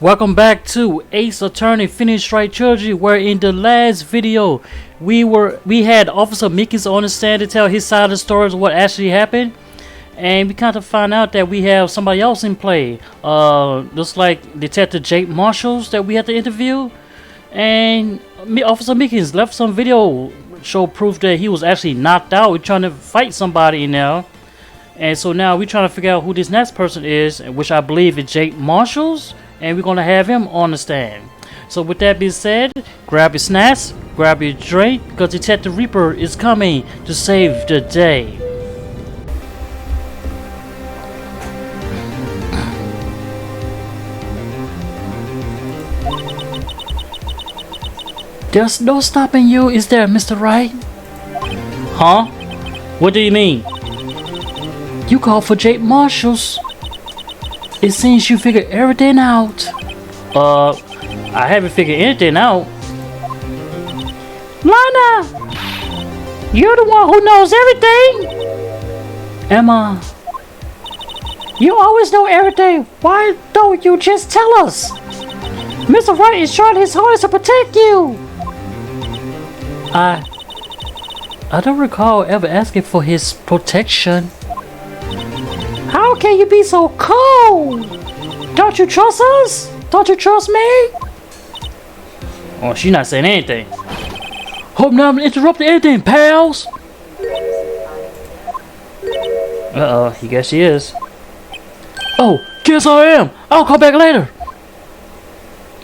Welcome back to Ace Attorney Phoenix Wright trilogy, where in the last video we had Officer Mickey's on the stand to tell his side of the story of what actually happened, and we kind of found out that we have somebody else in play. Looks like Detective Jake Marshalls that we had to interview, and Officer Mickey's left some video show proof that he was actually knocked out. We're trying to fight somebody now, and so now we're trying to figure out who this next person is, which I believe is Jake Marshalls. And we're gonna have him on the stand. So with that being said, grab your snacks, grab your drink, because Detective Reaper is coming to save the day. There's no stopping you, is there, Mr. Wright? Huh? What do you mean? You called for Jake Marshalls. It seems you figured everything out. I haven't figured anything out. Lana! You're the one who knows everything! Emma, you always know everything. Why don't you just tell us? Mr. Wright is trying his hardest to protect you. I don't recall ever asking for his protection. How can you be so cold? Don't you trust us? Don't you trust me? Oh, she's not saying anything. Hope not interrupting anything, pals. You guess she is. Oh, guess I am. I'll call back later.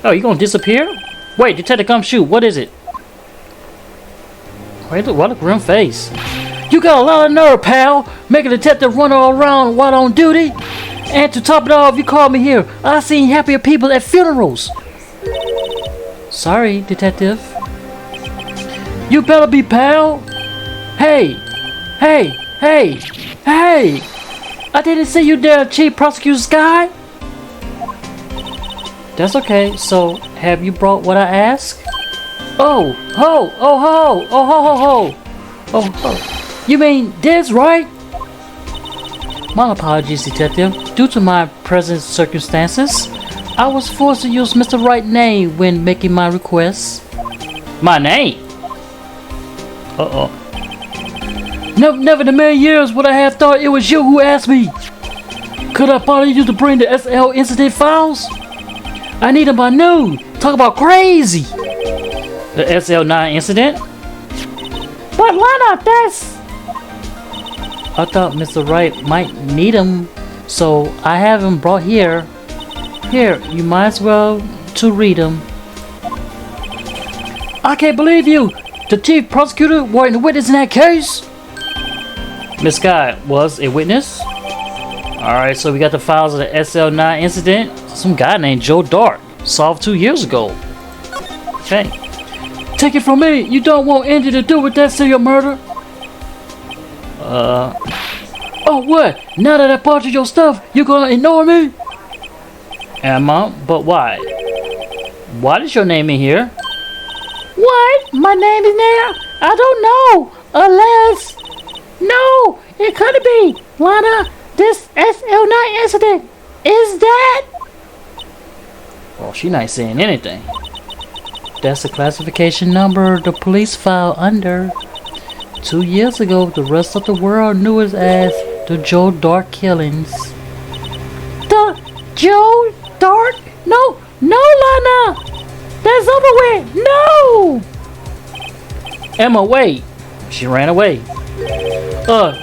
Oh, you gonna disappear? Wait, Detective, come shoot. What is it? Wait, what a grim face. You got a lot of nerve, pal, making a detective run all around while on duty. And to top it off, you called me here. I seen happier people at funerals. Sorry, detective. You better be, pal. Hey, hey, hey, hey! I didn't see you there, Chief Prosecutor's guy. That's okay. So, have you brought what I asked? Oh, ho, oh, ho, oh, ho, ho, ho, oh, ho. You mean this, right? My apologies, Detective. Due to my present circumstances, I was forced to use Mr. Wright's name when making my request. My name? Uh-oh. Never in a million years would I have thought it was you who asked me. Could I bother you to bring the SL incident files? I need them by noon. Talk about crazy. The SL9 incident? But Lana, that's... I thought Mr. Wright might need him, so I have him brought here. Here, you might as well to read him. I can't believe you! The chief prosecutor wasn't a witness in that case? Miss Scott was a witness? Alright, so we got the files of the SL9 incident. Some guy named Joe Dark, solved 2 years ago. Okay. Take it from me, you don't want anything to do with that serial murder. Oh, what? Now that I bought you your stuff, you gonna ignore me? Emma, but why? Why is your name in here? What? My name is there? I don't know. Unless... No, it couldn't be. Lana, this SL9 incident. Is that... Well, she not saying anything. That's the classification number the police file under. 2 years ago, the rest of the world knew it as the Joe Dark killings. The Joe Dark? No, Lana! That's over with! No! Emma, wait! She ran away.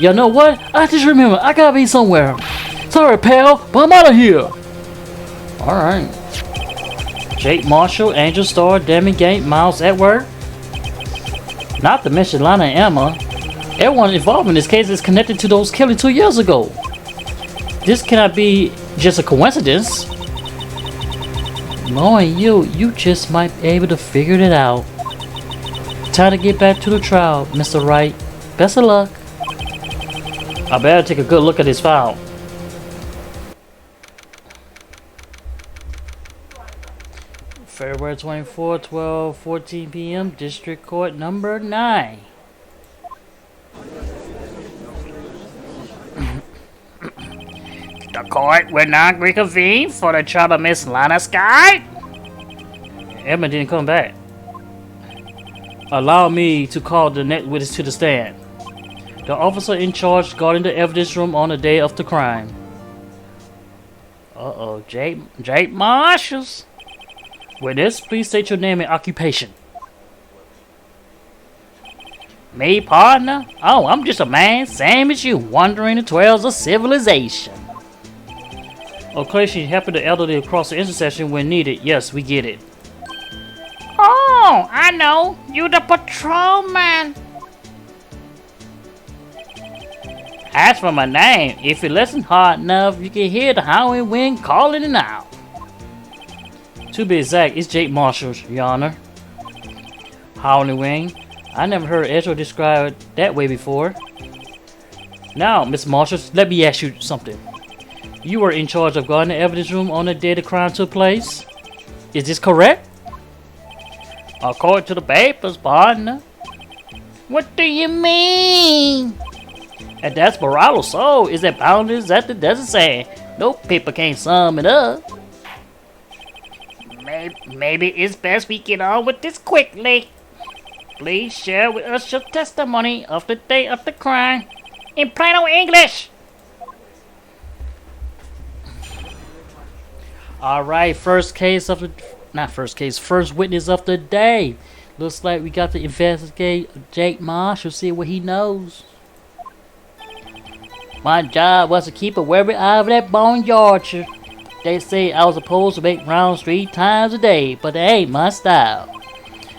You know what? I just remember, I gotta be somewhere. Sorry, pal, but I'm out of here. Alright. Jake Marshall, Angel Star, Demi Gate, Miles Edgeworth. Not to mention Lana and Emma. Everyone involved in this case is connected to those killings 2 years ago. This cannot be just a coincidence. Knowing you just might be able to figure it out. Time to get back to the trial, Mr. Wright. Best of luck. I better take a good look at this file. February 24, 12:14 p.m. District Court number 9. The Court will not reconvene for the trial of Miss Lana Sky. Emma didn't come back. Allow me to call the next witness to the stand. The officer in charge guarding the evidence room on the day of the crime. Uh-oh, Jake Marshalls. Witness, please state your name and occupation. Me, partner? Oh, I'm just a man, same as you, wandering the trails of civilization. Occasionally helping the elderly across the intersection when needed. Yes, we get it. Oh, I know. You the patrolman. As for my name, if you listen hard enough, you can hear the howling wind calling it out. To be exact, it's Jake Marshalls, Your Honor. Howling wind. I never heard Edgeworth described it that way before. Now, Miss Marshalls, let me ask you something. You were in charge of guarding the evidence room on the day the crime took place. Is this correct? According to the papers, partner. What do you mean? And that's Morales, so is that boundaries that the desert saying? No paper can't sum it up. Maybe it's best we get on with this quickly. Please share with us your testimony of the day of the crime in plain old English. Alright, first witness of the day. Looks like we got to investigate Jake Marshall, see what he knows. My job was to keep a wary eye over that boneyard. They say I was supposed to make rounds 3 times a day, but that ain't my style.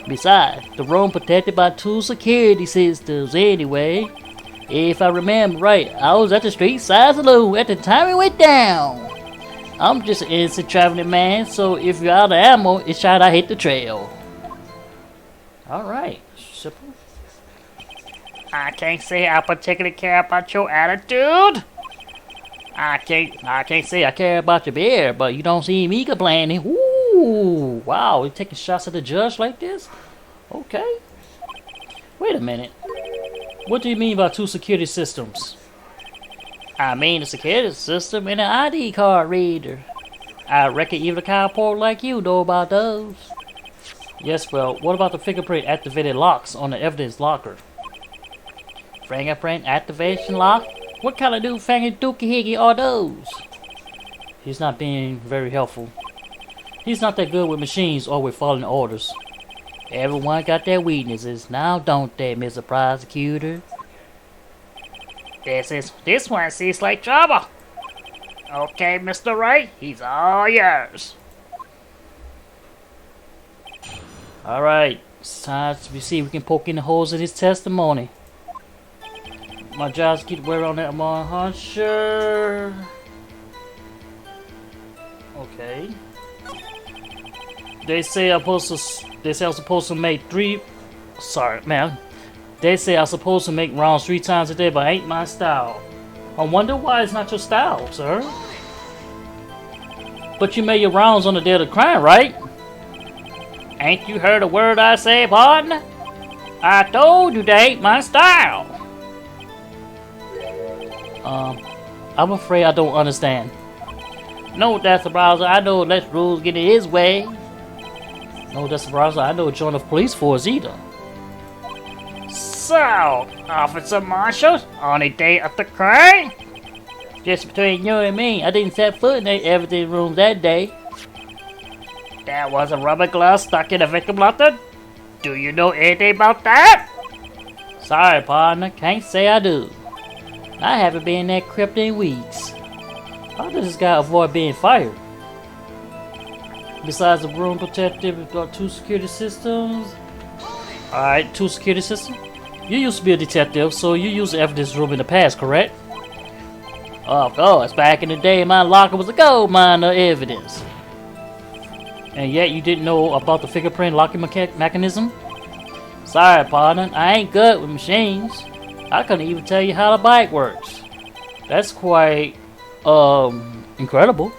Besides, the room protected by 2 security systems anyway. If I remember right, I was at the street side saloon at the time it went down. I'm just an innocent traveling man, so if you're out of ammo, it's shot I hit the trail. Alright, simple. I can't say I particularly care about your attitude. I can't say I care about your beer, but you don't see me complaining. Ooh, wow, you're taking shots at the judge like this? Okay. Wait a minute. What do you mean by 2 security systems? I mean the security system and the ID card reader. I reckon even a cowport like you know about those. Yes, well, what about the fingerprint activated locks on the evidence locker? Fingerprint activation lock? What kind of new fangy dookie higgy are those? He's not being very helpful. He's not that good with machines or with following orders. Everyone got their weaknesses, now don't they, Mr. Prosecutor? This one seems like trouble. Okay, Mr. Wright, he's all yours. Alright, it's time to see if we can poke in the holes in his testimony. My job's keep wear on that Amon Huncher. Okay. They say I'm supposed to make 3. Sorry, man. They say I'm supposed to make rounds 3 times a day, but ain't my style. I wonder why it's not your style, sir. But you made your rounds on the day of the crime, right? Ain't you heard a word I say, partner? I told you that ain't my style. I'm afraid I don't understand. No, that's the browser. I know let rules get in his way. No, that's the browser. I know join the police force either. So, Officer Marshall, on the day of the crime? Just between you and me, I didn't set foot in that evidence room that day. There was a rubber glove stuck in the victim locker. Do you know anything about that? Sorry, partner. Can't say I do. I haven't been in that crypt in weeks. How does this guy avoid being fired? Besides the room protected, we've got 2 security systems. Alright, 2 security systems. You used to be a detective, so you used the evidence room in the past, correct? Of course, back in the day, my locker was a gold mine of evidence. And yet you didn't know about the fingerprint locking mechanism? Sorry, partner, I ain't good with machines. I couldn't even tell you how the bike works. That's quite, incredible.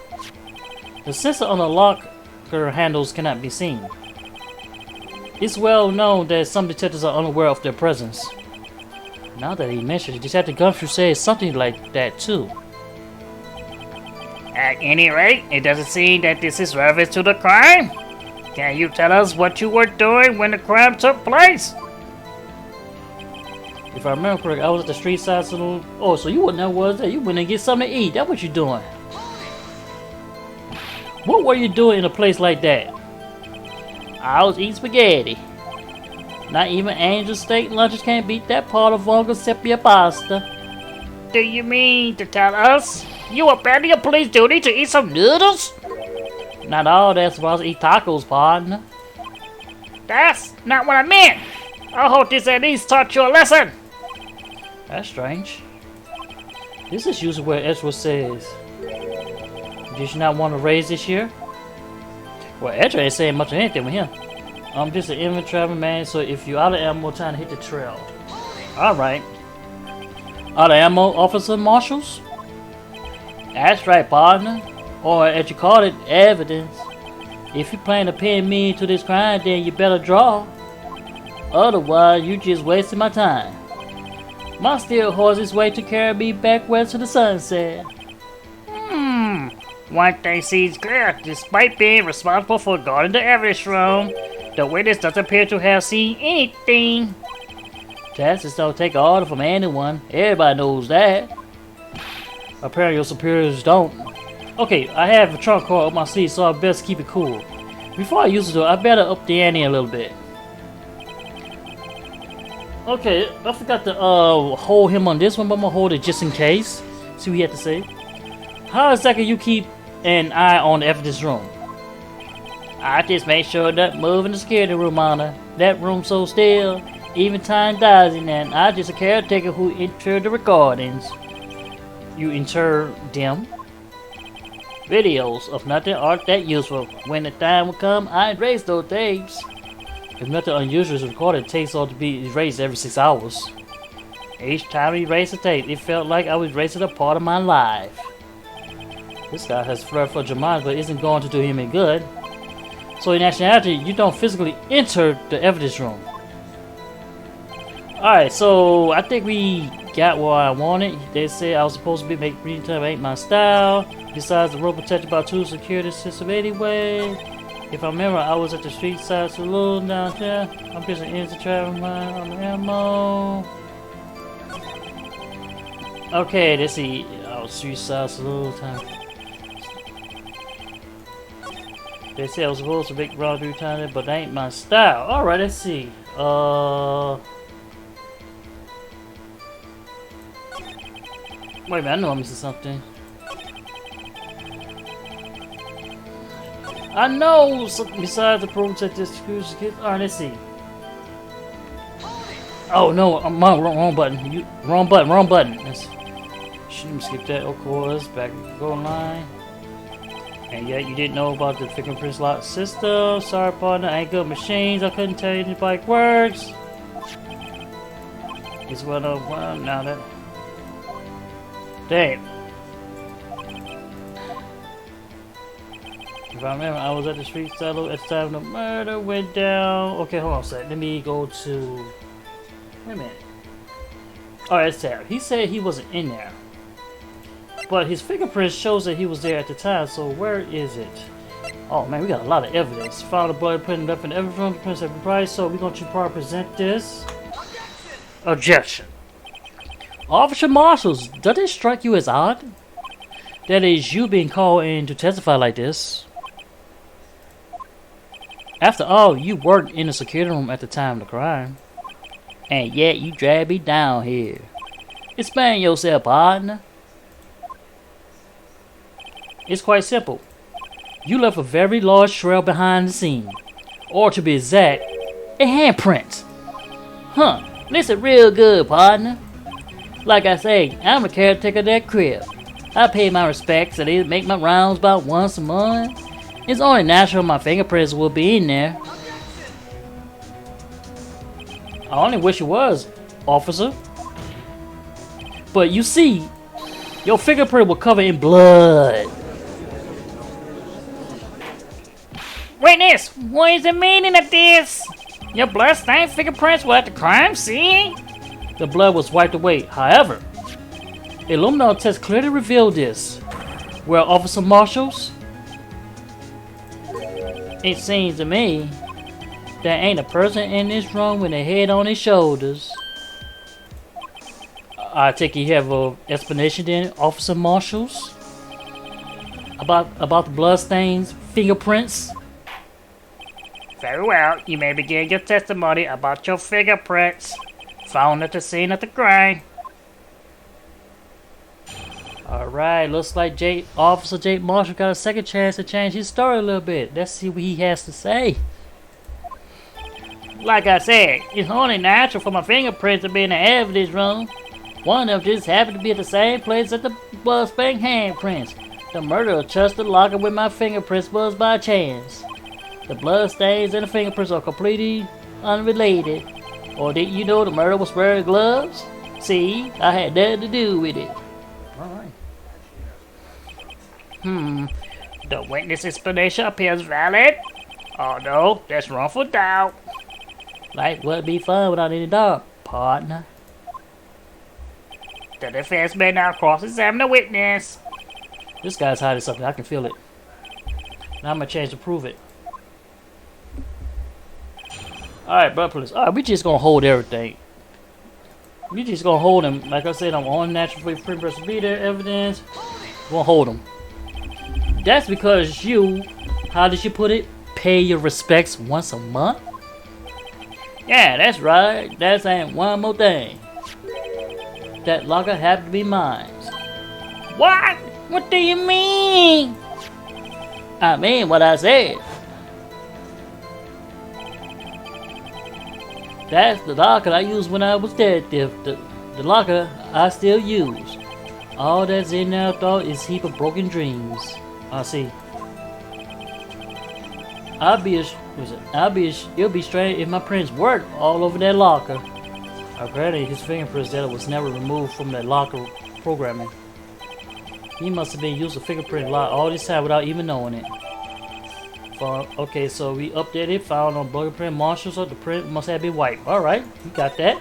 The sensor on the locker handles cannot be seen. It's well known that some detectives are unaware of their presence. Now that he mentions it, Detective Gumshoe says something like that too. At any rate, it doesn't seem that this is relevant to the crime. Can you tell us what you were doing when the crime took place? If I remember correctly, I was at the street side saloon. Oh, so you wouldn't know what was there. You went and get something to eat. That's what you're doing. What were you doing in a place like that? I was eating spaghetti. Not even angel steak lunches can't beat that part of Vonga sepia pasta. Do you mean to tell us you abandoned your police duty to eat some noodles? Not all that's supposed to eat tacos, partner. That's not what I meant. I hope this at least taught you a lesson. That's strange. This is usually where Edgeworth says, did you not want to raise this year? Well, Edgeworth ain't saying much of anything with him. I'm just an inventory traveling man, so if you're out of ammo, time to hit the trail. Alright. Out of ammo, officer marshals? That's right, partner. Or as you call it, evidence. If you plan to pin me to this crime, then you better draw. Otherwise, you just wasting my time. My steel horse is waiting to carry me back west to the sunset. One thing seems clear. Despite being responsible for guarding the evidence room, the witness doesn't appear to have seen anything. Tasks don't take an order from anyone. Everybody knows that. Apparently your superiors don't. Okay, I have a trunk card up my sleeve, so I best keep it cool. Before I use it though, I better up the ante a little bit. Okay, I forgot to hold him on this one, but I'm gonna hold it just in case. See what he had to say. How exactly you keep an eye on the evidence room? I just make sure that moving the security room on her. That room's so still, even time dies in there. I just a caretaker who entered the recordings. You enter them? Videos of nothing aren't that useful. When the time will come, I erase those tapes. If nothing unusual is recorded, it takes all to be erased every 6 hours. Each time I erased a tape, it felt like I was erasing a part of my life. This guy has flair for Jamaica, but isn't going to do him any good. So in actuality, you don't physically enter the evidence room. Alright, so I think we got what I wanted. They said I was supposed to be making green time ain't my style. Besides, the road protected by 2 security systems anyway. If I remember, I was at the street side saloon down there. I'm just an instant traveling line on the ammo. Okay, let's see. Oh, street side saloon time. They said I was supposed to make rendezvous time there, but that ain't my style. Alright, let's see. Wait a minute, I know I'm missing something. I know something besides the program that this kids. Alright, let's see. Oh no, I'm on wrong button. Wrong button. Shouldn't skip that, of course. Back go line. And yet you didn't know about the fingerprint lock system. Sorry, partner. I ain't good machines. I couldn't tell you the bike works. It's well now that. Damn. If I remember, I was at the street silo at the time the murder went down. Okay, hold on a sec. Let me go to. Wait a minute. Alright, it's Tab. He said he wasn't in there. But his fingerprint shows that he was there at the time, so where is it? Oh man, we got a lot of evidence. Found the blood, putting it up in every room, depends every price, so we're going to probably present this. Objection. Officer Marshals, does it strike you as odd? That is, you being called in to testify like this. After all, you worked in the security room at the time of the crime. And yet you dragged me down here. Explain yourself, partner. It's quite simple. You left a very large trail behind the scene. Or to be exact, a handprint. Huh, listen real good, partner. Like I say, I'm the caretaker of that crib. I pay my respects and I make my rounds about once a month. It's only natural my fingerprints will be in there. I only wish it was, officer. But you see, your fingerprint will cover in blood. Witness, what is the meaning of this? Your blood-stained fingerprints were at the crime scene? The blood was wiped away. However, a luminol test clearly revealed this. Well, Officer Marshals, it seems to me there ain't a person in this room with a head on his shoulders. I take it you have an explanation then, Officer Marshals? About the bloodstains, fingerprints? Very well, you may begin your testimony about your fingerprints found at the scene of the crime. Alright, looks like Officer Jake Marshall got a second chance to change his story a little bit. Let's see what he has to say. Like I said, it's only natural for my fingerprints to be in the evidence room. One of them just happened to be at the same place that the bloodstained handprints. The murderer touched the locker with my fingerprints was by chance. The bloodstains and the fingerprints are completely unrelated. Or did you know the murderer was wearing gloves? See, I had nothing to do with it. Alright. The witness explanation appears valid. Although, there's wrongful doubt. Like what'd be fun without any doubt, partner? The defense may now cross-examine the witness. This guy's hiding something, I can feel it. Now I'm gonna change to prove it. Alright, bro, please. Alright, we just gonna hold everything. We just gonna hold him. Like I said, I'm on natural fingerprints be there, evidence. We're gonna hold him. That's because you, how did you put it? Pay your respects once a month? Yeah, that's right. That's ain't one more thing. That locker had to be mine. What? What do you mean? I mean what I said. That's the locker I used when I was dead. The locker I still use. All that's in there though is a heap of broken dreams. I see. It'll be strange if my prints worked all over that locker. Granted, his fingerprints that was never removed from that locker programming. He must have been using fingerprint lock all this time without even knowing it. Okay, so we updated, found on fingerprint marshals, so the print must have been white. Alright, we got that.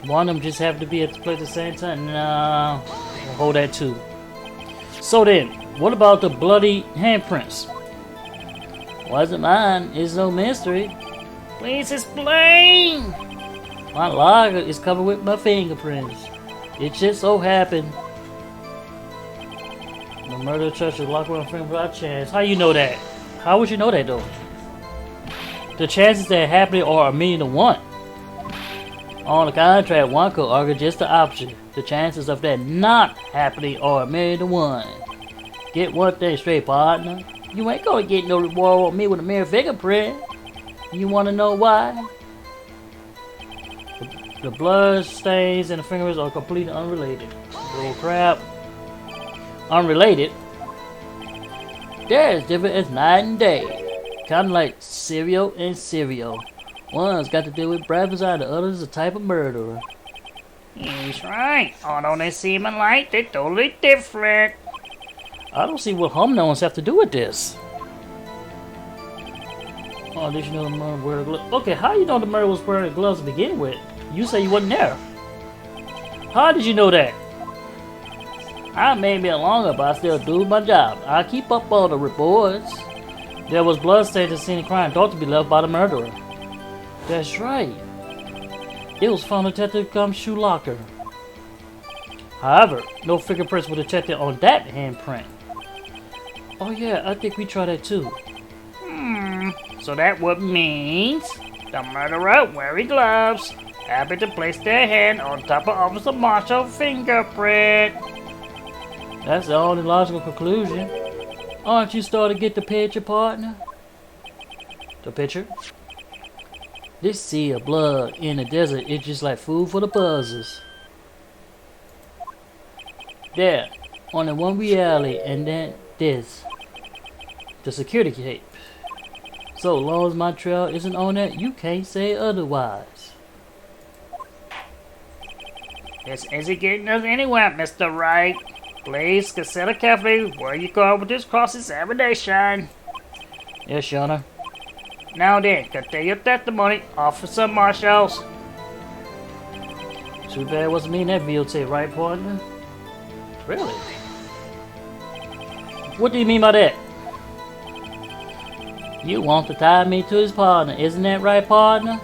One of them just happened to be at the place at the same time. No, we'll hold that too. So then, what about the bloody handprints? Wasn't mine, it's no mystery. Please explain. My locker is covered with my fingerprints. It just so happened the murder church is locked with my fingerprint by chance. How you know that? How would you know that though? The chances that happening are 1,000,000 to 1. On the contrary, one could argue just the opposite. The chances of that not happening are 1,000,000 to 1. Get one thing straight, partner. You ain't gonna get no reward with me with a mere fingerprint. You wanna know why? The blood stains and the fingers are completely unrelated. Little crap. Unrelated? They're as different as night and day. Kinda like cereal and cereal. One's got to do with breakfast and the other's a type of murderer. He's right. Although they seem alike, they're totally different. I don't see what thumbnails have to do with this. Oh, did you know the murderer wear gloves? Okay, how you know the murderer was wearing gloves to begin with? You say you wasn't there. How did you know that? I may be longer, but I still do my job. I keep up all the reports. There was blood stains at the scene of crime thought to be left by the murderer. That's right. It was found in Detective Gum's shoe locker. However, no fingerprints were detected on that handprint. Oh yeah, I think we tried that too. So that what means the murderer wearing gloves happened to place their hand on top of Officer Marshall's fingerprint. That's the only logical conclusion. Aren't you starting to get the picture, partner? The picture? This sea of blood in the desert is just like food for the buzzers. There, on the one reality, and then this. The security tape. So long as my trail isn't on that, you can't say otherwise. This isn't getting us anywhere, Mr. Wright. Please consider carefully where you go with this cross-examination. Yes, Your Honor. Now then, continue your testimony, Officer Marshals. Too bad it wasn't me in that videotape, right, partner? Really? What do you mean by that? You want to tie me to his partner, isn't that right, partner?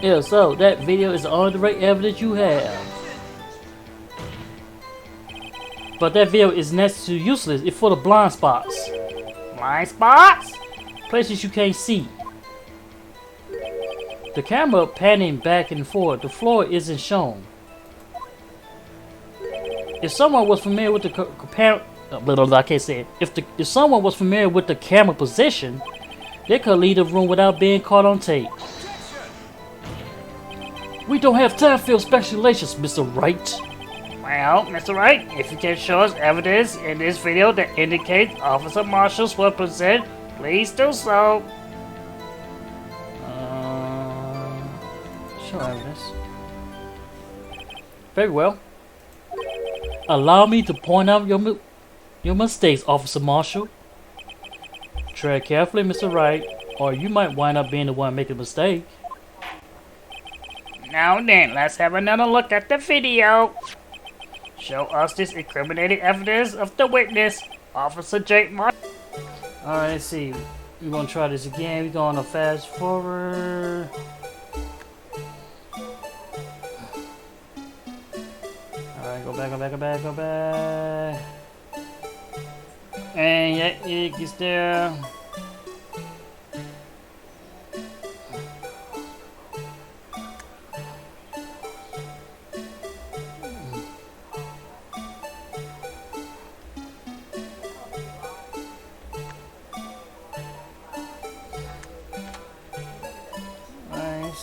Yeah, so that video is the only direct evidence you have. But that video is next to useless. It's full of blind spots. Blind spots? Places you can't see. The camera panning back and forth. The floor isn't shown. If someone was familiar with the I can't say it. If someone was familiar with the camera position, they could leave the room without being caught on tape. We don't have time for your speculations, Mr. Wright. Well, Mr. Wright, if you can show us evidence in this video that indicates Officer Marshall's was present, please do so. Show evidence. Very well. Allow me to point out your mistakes, Officer Marshall. Tread carefully, Mr. Wright, or you might wind up being the one making a mistake. Now then, let's have another look at the video. Show us this incriminating evidence of the witness, Officer Jake Marshall. Alright, let's see. We're gonna try this again. We're gonna fast forward. Alright, go back. And yeah, it gets there.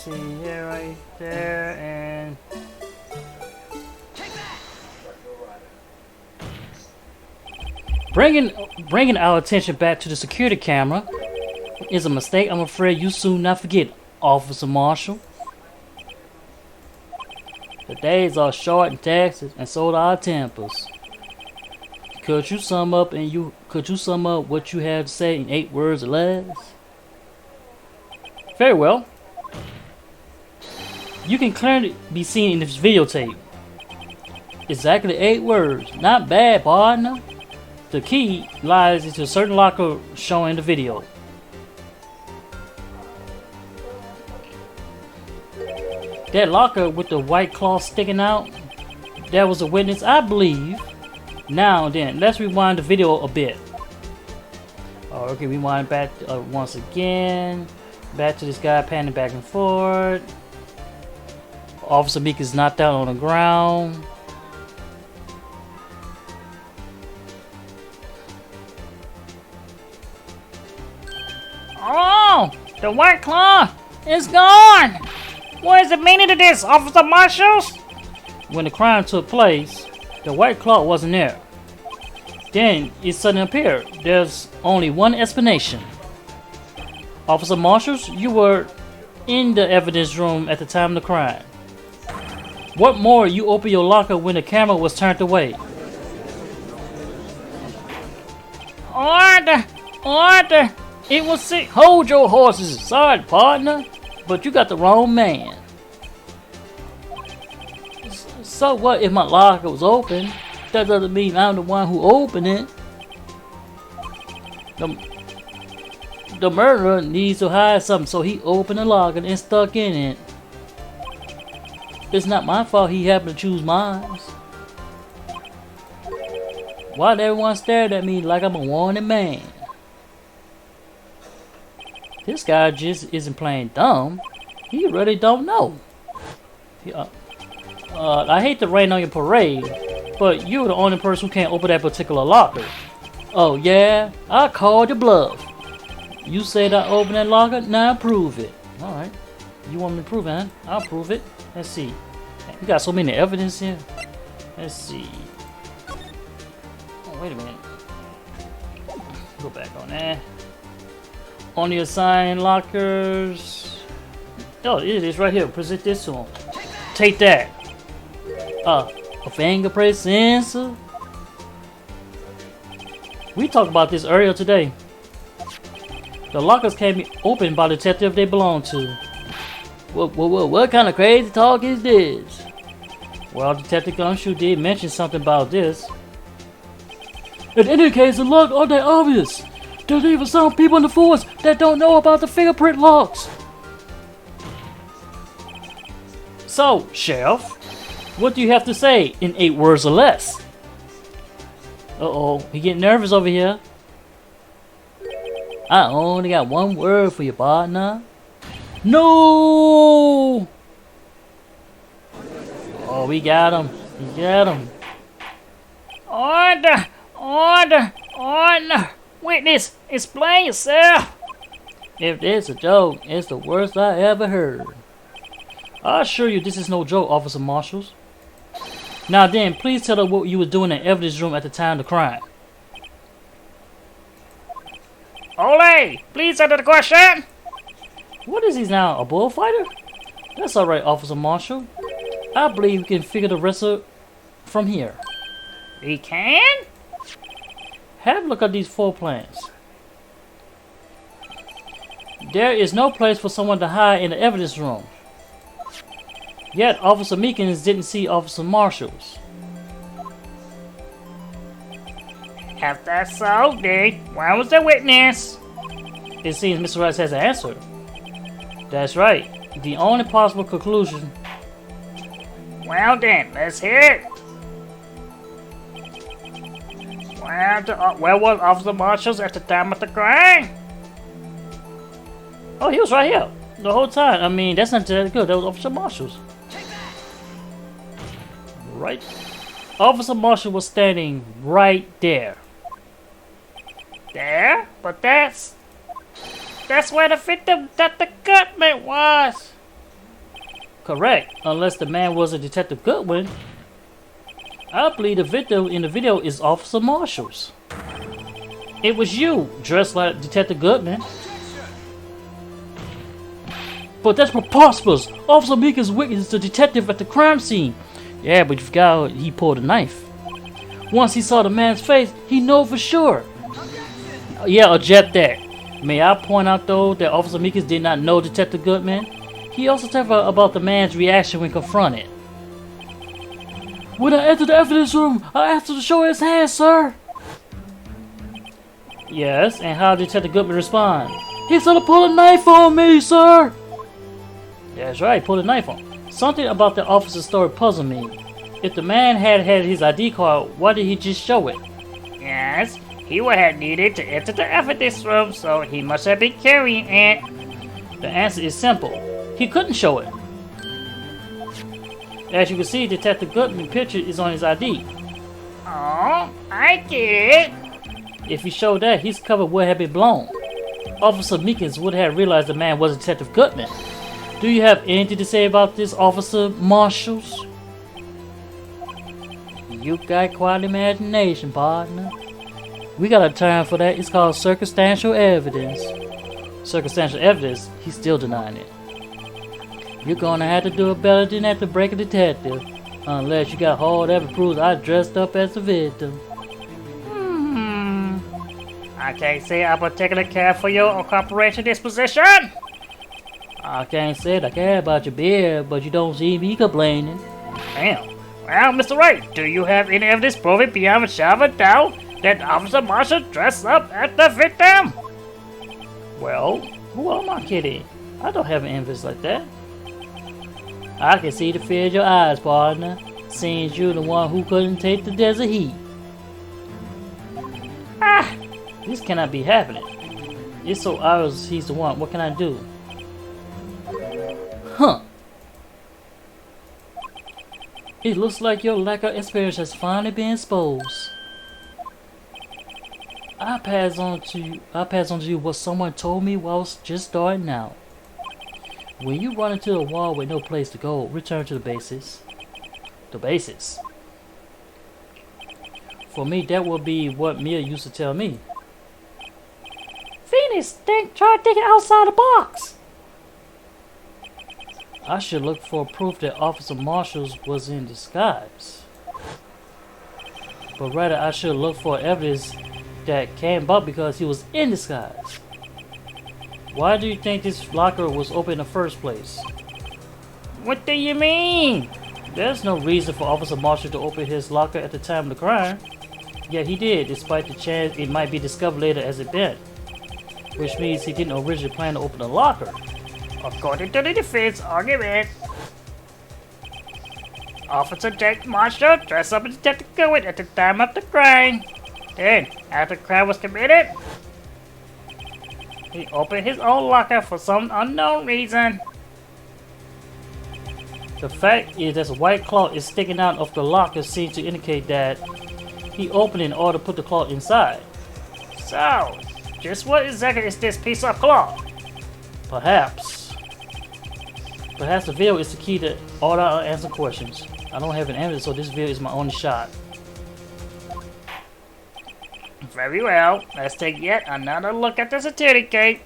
See here, right there, and bringing our attention back to the security camera is a mistake I'm afraid you soon not forget, Officer Marshall. The days are short in Texas, and so are our tempers. Could you sum up what you have to say in 8 words or less? Very well. You can clearly be seen in this videotape. Exactly 8 words. Not bad, partner. The key lies into a certain locker shown in the video. That locker with the white cloth sticking out, that was a witness, I believe. Now then, let's rewind the video a bit. Okay, rewind back once again. Back to this guy panning back and forth. Officer Meek is knocked out on the ground. Oh, the white claw is gone. What is the meaning of this, Officer Marshall? When the crime took place, the white claw wasn't there. Then it suddenly appeared. There's only one explanation. Officer Marshall, you were in the evidence room at the time of the crime. What more, you opened your locker when the camera was turned away. Order! It was sick. Hold your horses. Sorry, partner, but you got the wrong man. So what if my locker was open? That doesn't mean I'm the one who opened it. The murderer needs to hide something, so he opened the locker and stuck in it. It's not my fault he happened to choose mine. Why did everyone stare at me like I'm a wanted man? This guy just isn't playing dumb. He really don't know. I hate to rain on your parade, but you're the only person who can't open that particular locker. Oh yeah? I called your bluff. You said I opened that locker, now prove it. Alright. You want me to prove it, huh? I'll prove it. Let's see. We got so many evidence here. Let's see. Oh, wait a minute. Go back on that. On the assigned lockers. Oh, it is right here. Present this to him. Take that. A fingerprint sensor. We talked about this earlier today. The lockers can't be opened by the detective they belong to. What kind of crazy talk is this? Well, Detective Gumshoe did mention something about this. In any case, the locks aren't that obvious. There's even some people in the force that don't know about the fingerprint locks. So, Sheriff, what do you have to say in 8 words or less? Uh-oh, he getting nervous over here. I only got 1 word for you, partner. No! Oh, we got him. We got him. Order! Order! Order! Witness, explain yourself! If this a joke, it's the worst I ever heard. I assure you this is no joke, Officer Marshals. Now then, please tell us what you were doing in the evidence room at the time of the crime. Ole! Please answer the question! What is he now, a bullfighter? That's alright, Officer Marshal. I believe we can figure the rest of from here. We can? Have a look at these 4 plans. There is no place for someone to hide in the evidence room. Yet Officer Meekins didn't see Officer Marshals. If that's so, then where was the witness? It seems Mr. Rice has an answer. That's right. The only possible conclusion. Well then, let's hear it. Where was Officer Marshals at the time of the crime? Oh, he was right here the whole time. I mean, that's not that good. That was Officer Marshals. Right. Officer Marshall was standing right there. There? But that's where the victim that the gunman was. Correct. Unless the man was a Detective Goodwin. I believe the victim in the video is Officer Marshals. It was you, dressed like Detective Goodman. But that's preposterous. Officer Meekins witnessed the detective at the crime scene. Yeah, but you forgot he pulled a knife. Once he saw the man's face, he knew for sure. Yeah, object that. May I point out though that Officer Meekins did not know Detective Goodman? He also testified about the man's reaction when confronted. When I entered the evidence room, I asked him to show his hands, sir. Yes, and how did Detective Goodman respond? He said to pull a knife on me, sir. That's right, pull a knife on. Something about the officer's story puzzled me. If the man had his ID card, why did he just show it? Yes, he would have needed to enter the evidence room, so he must have been carrying it. The answer is simple. He couldn't show it. As you can see, Detective Goodman's picture is on his ID. Oh, I get it. If he showed that, his cover would have been blown. Officer Meekins would have realized the man was Detective Goodman. Do you have anything to say about this, Officer Marshals? You got quite an imagination, partner. We got a term for that. It's called circumstantial evidence. Circumstantial evidence? He's still denying it. You're gonna have to do it better than that to break a detective. Unless you got hard evidence proves I dressed up as the victim. I can't say I particularly care for your corporation disposition. I can't say that I care about your beer, but you don't see me complaining. Damn. Well, Mr. Wright, do you have any evidence proving beyond a shadow of a doubt that Officer Marshall dressed up as the victim? Well, who am I kidding? I don't have an evidence like that. I can see the fear in your eyes, partner. Seeing you the one who couldn't take the desert heat. Ah! This cannot be happening. It's so obvious he's the one. What can I do? Huh. It looks like your lack of experience has finally been exposed. I pass on to you what someone told me while I was just starting out. When you run into a wall with no place to go, return to the basis. The basis. For me, that would be what Mia used to tell me. Phoenix, try thinking outside the box. I should look for proof that Officer Marshall was in disguise. But rather, I should look for evidence that came about because he was in disguise. Why do you think this locker was open in the first place? What do you mean? There's no reason for Officer Marshall to open his locker at the time of the crime. Yeah, he did, despite the chance it might be discovered later as a bet. Which means he didn't originally plan to open the locker. According to the defense argument, Officer Jack Marshall dressed up as Detective Goodwin at the time of the crime. Then, after the crime was committed, he opened his own locker for some unknown reason. The fact is that a white claw is sticking out of the locker seems to indicate that he opened it in order to put the claw inside. So, just what exactly is this piece of cloth? Perhaps the veil is the key to all our unanswered questions. I don't have an answer, so this veil is my only shot. Very well, let's take yet another look at the security gate.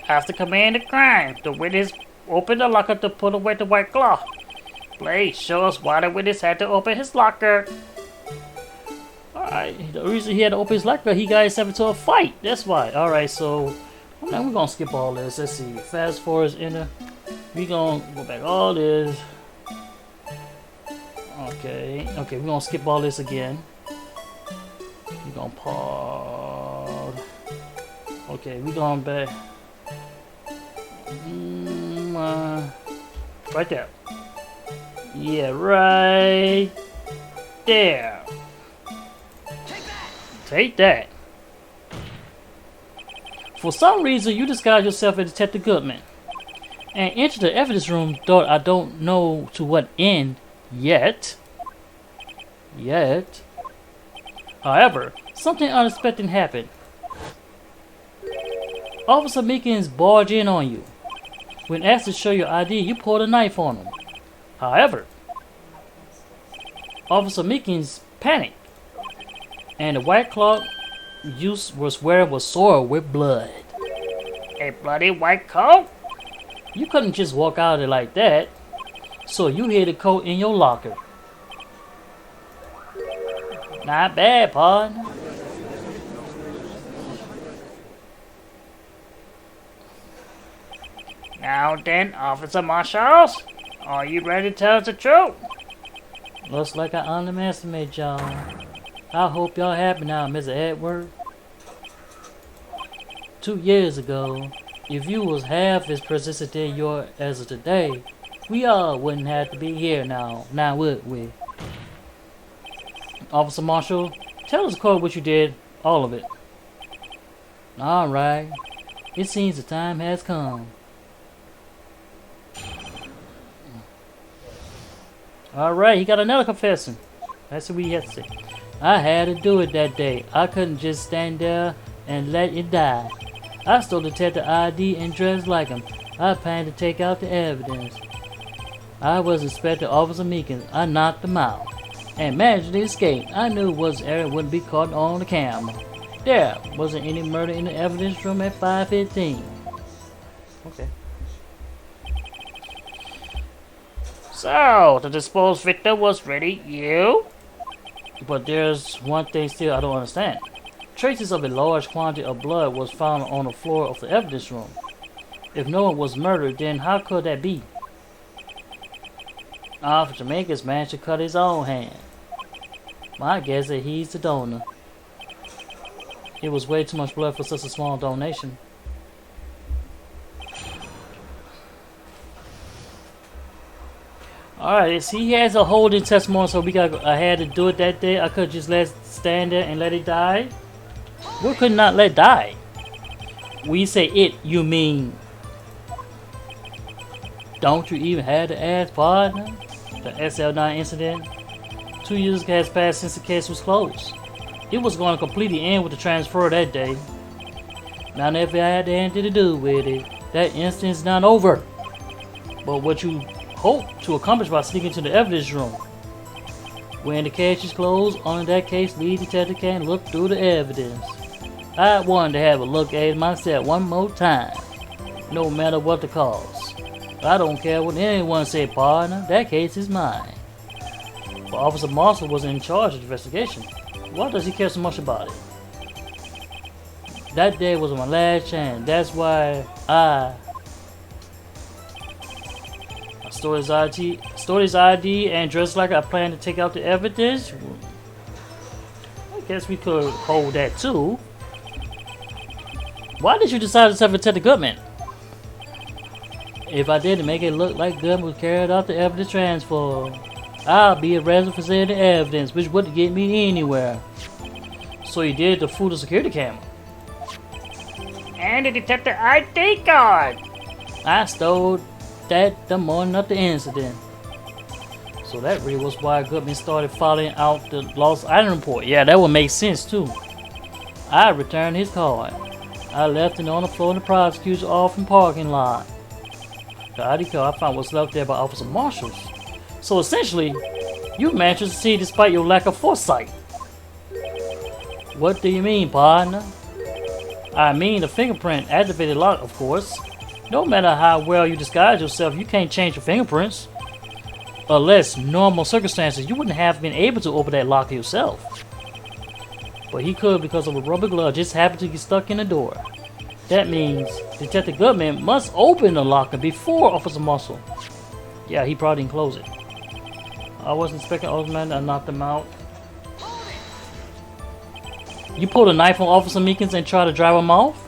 After committing the crime, the witness opened the locker to put away the white cloth. Please show us why the witness had to open his locker. Alright, the reason he had to open his locker, he got himself into a fight. That's why. Alright, so now we're gonna skip all this. Let's see. Fast forward enter. We're gonna go back all this. Okay, we're gonna skip all this again. We're gonna pause. Okay, we're going back. Right there. Yeah, right there. Take that. For some reason, you disguise yourself as Detective Goodman and enter the evidence room, though I don't know to what end yet. However, something unexpected happened. Officer Meekins barged in on you. When asked to show your ID, you pulled a knife on him. However, Officer Meekins panicked, and the white cloth you was wearing was soiled with blood. A bloody white coat? You couldn't just walk out of it like that, so you hid the coat in your locker. Not bad, partner. Now then, Officer Marshall, are you ready to tell us the truth? Looks like I underestimated y'all. I hope y'all happy now, Mr. Edgeworth. 2 years ago, if you was half as persistent as of today, we all wouldn't have to be here now would we? Officer Marshall, tell us court what you did, all of it. Alright, it seems the time has come. Alright, he got another confession. That's what we have to say. I had to do it that day. I couldn't just stand there and let it die. I stole Detective ID and dressed like him. I planned to take out the evidence. I was Inspector Officer Meekins. I knocked him out and managed to escape. I knew was Eric wouldn't be caught on the camera. There wasn't any murder in the evidence room at 5:15. Okay. So, the disposed victim was really you? But there's one thing still I don't understand. Traces of a large quantity of blood was found on the floor of the evidence room. If no one was murdered, then how could that be? Officer Meekins managed to cut his own hand. My guess is that he's the donor. It was way too much blood for such a small donation. Alright, he has a holding testimony, so I had to do it that day. I could just let it stand there and let it die. We could not let die. When you say it, you mean don't you even have to ask, partner? The SL9 incident. 2 years has passed since the case was closed. It was going to completely end with the transfer that day. Now if I had anything to do with it, that incident's not over. But what you hope to accomplish by sneaking to the evidence room. When the case is closed, only that case lead detective can look through the evidence. I wanted to have a look at it myself one more time, no matter what the cost. I don't care what anyone say, partner, that case is mine. But Officer Marshall was in charge of the investigation. Why does he care so much about it? That day was my last chance. That's why I stole his ID and dressed like I planned to take out the evidence. guess we could hold that too. Why did you decide to self-protect the Goodman? If I didn't make it look like Goodman was carried out the evidence transfer, I'll be arrested for saying the evidence, which wouldn't get me anywhere. So you did to fool the security camera. And the detective ID card. I stole that the morning of the incident. So that really was why Goodman started following out the lost item report. Yeah, that would make sense too. I returned his card. I left it on the floor in the prosecutor's office parking lot. The ID card I found was left there by Officer Marshals. So essentially, you managed to succeed despite your lack of foresight. What do you mean, partner? I mean the fingerprint activated lock, of course. No matter how well you disguise yourself, you can't change your fingerprints. Unless normal circumstances, you wouldn't have been able to open that lock yourself. But he could because of a rubber glove just happened to get stuck in the door. That means Detective Goodman must open the locker before Officer Muscle. Yeah, he probably didn't close it. I wasn't expecting Osman, I knocked him out. You pulled a knife on Officer Meekins and tried to drive him off?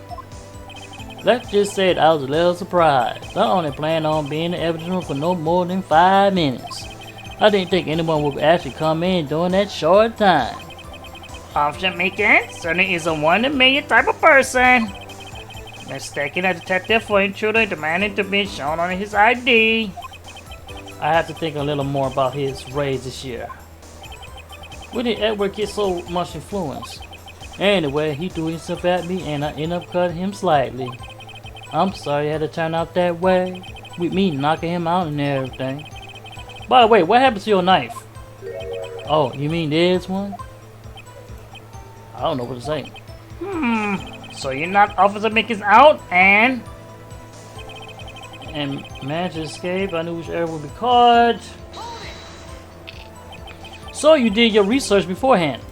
Let's just say I was a little surprised. I only planned on being in the evidence room for no more than 5 minutes. I didn't think anyone would actually come in during that short time. Officer Meekins certainly is a 1 in a million type of person. Mistaking a detective for intruder demanding to be shown on his ID. I have to think a little more about his raise this year. Where did Edward get so much influence? Anyway, he threw himself at me and I ended up cutting him slightly. I'm sorry it had to turn out that way, with me knocking him out and everything. By the way, what happened to your knife? Oh, you mean this one? I don't know what to say. So you knocked Officer Meekins out and managed to escape. I knew which area would be caught. So you did your research beforehand.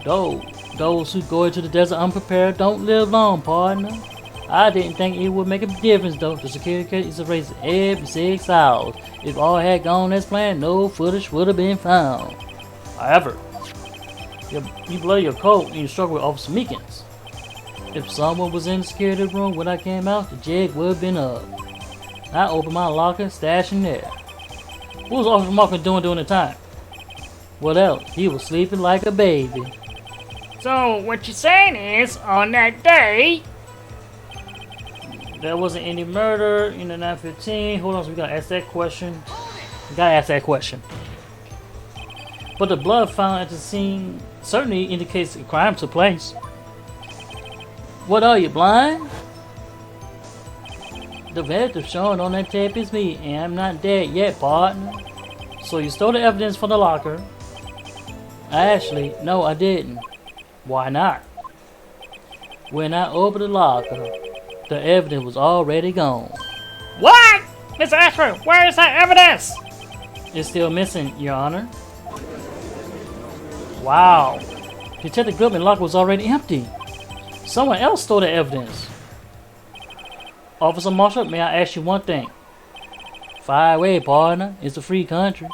Those who go into the desert unprepared don't live long, partner. I didn't think it would make a difference though. The security case is erased every 6 hours. If all had gone as planned, no footage would have been found. However, you blow your coat and you struggle with Officer Meekins. If someone was in the security room when I came out, the jig would have been up. I opened my locker, stashing there. What was Officer Meekins doing during the time? What else? He was sleeping like a baby. so what you're saying is on that day There wasn't any murder in the 915. Hold on, so we gotta ask that question. We gotta ask that question. But the blood found at the scene certainly indicates a crime took place. What are you, blind? The victim shown on that tape is me, and I'm not dead yet, partner. So you stole the evidence from the locker? Actually, no, I didn't. Why not? When I opened the locker, the evidence was already gone. What? Mr. Ashford, where is that evidence? It's still missing, Your Honor. Wow. Detective Goodman's locker was already empty. Someone else stole the evidence. Officer Marshall, may I ask you one thing? Fire away, partner. It's a free country.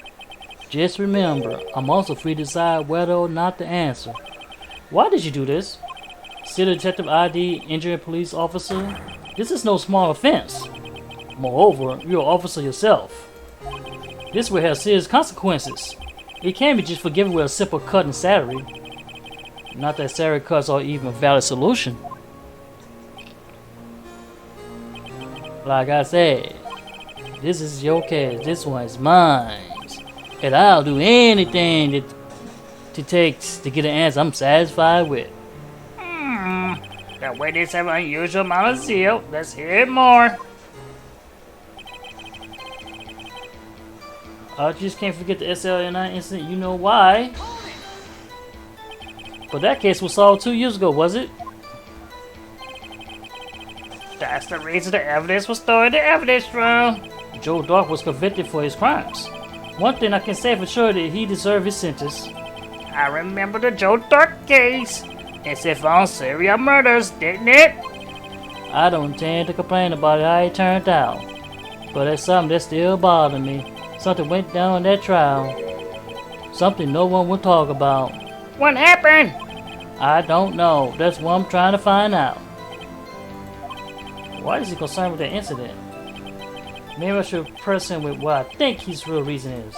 Just remember, I'm also free to decide whether or not to answer. Why did you do this? Steal a detective ID, injure a police officer? This is no small offense. Moreover, you're an officer yourself. This will have serious consequences. It can't be just forgiven with a simple cut in salary. Not that salary cuts are even a valid solution. Like I said, this is your case, this one is mine. And I'll do anything that it takes to get an answer I'm satisfied with. The witness have an unusual amount of zeal. Let's hear it more. I just can't forget the SLN9 incident, you know why. But that case was solved 2 years ago, was it? That's the reason the evidence was stored in the evidence room. Joe Dark was convicted for his crimes. One thing I can say for sure that he deserved his sentence. I remember the Joe Dark case. It's involved serial murders, didn't it? I don't intend to complain about how it turned out. But there's something that still bothers me. Something went down in that trial. Something no one will talk about. What happened? I don't know. That's what I'm trying to find out. Why is he concerned with that incident? Maybe I should press him with what I think his real reason is.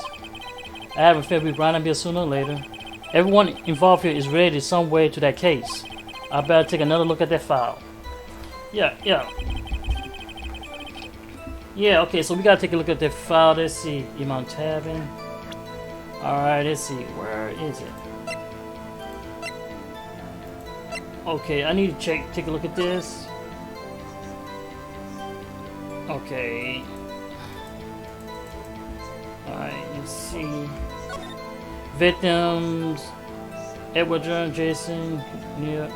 I have a feeling we'll grind him here sooner or later. Everyone involved here is related some way to that case. I better take another look at that file. Yeah, okay, so we gotta take a look at that file. Let's see. Amount tabbing. Alright, let's see. Where is it? Okay, I need to take a look at this. Okay. Alright, let's see. Victims. Edward John, Jason, Neil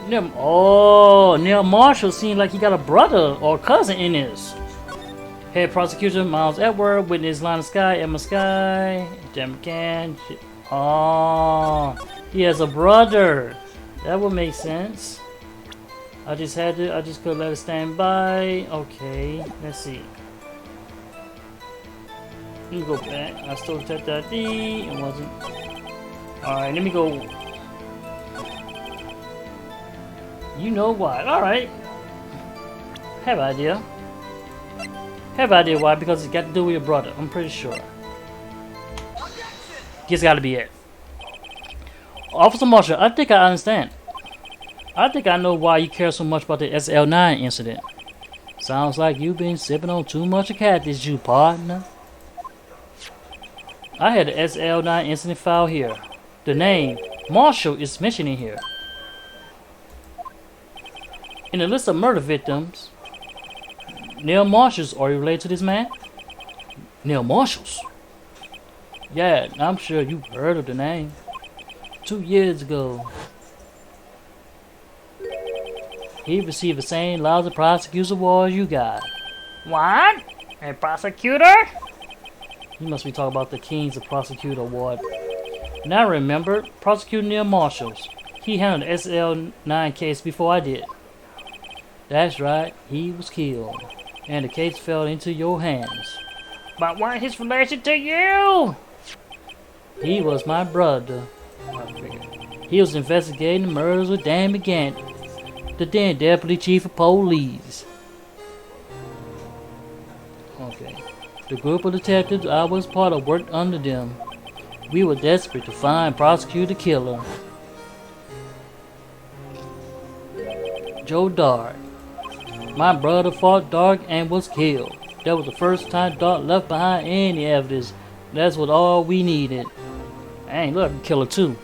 Marshall seems like he got a brother or cousin in this. Head prosecutor Miles Edward, witness Lana Sky, Emma Sky, Dan McCann. Oh, he has a brother. That would make sense. I just could let it stand by. Okay, let's see. Let me go back. I still checked that ID. It wasn't. Alright, let me go. You know why. Alright. Have idea. Have idea why, because it's got to do with your brother. I'm pretty sure. Just gotta be it. Officer Marshall, I think I understand. I think I know why you care so much about the SL9 incident. Sounds like you've been sipping on too much of cat this you partner. I had the SL9 incident file here. The name Marshall is mentioned in here. In the list of murder victims, Neil Marshalls, are you related to this man? Neil Marshalls? Yeah, I'm sure you've heard of the name. 2 years ago, he received the same lousy prosecutor's award you got. What? A prosecutor? You must be talking about the King's Prosecutor Award. Now remember, Prosecutor Neil Marshalls. He handled the SL9 case before I did. That's right, he was killed, and the case fell into your hands. But what his relation to you? He was my brother. He was investigating the murders of Dan McGann, the then Deputy Chief of Police. Okay. The group of detectives I was part of worked under them. We were desperate to find, prosecute the killer. Joe Dart. My brother fought Dark and was killed. That was the first time Dark left behind any evidence. That's what all we needed. Hey, look, killer too.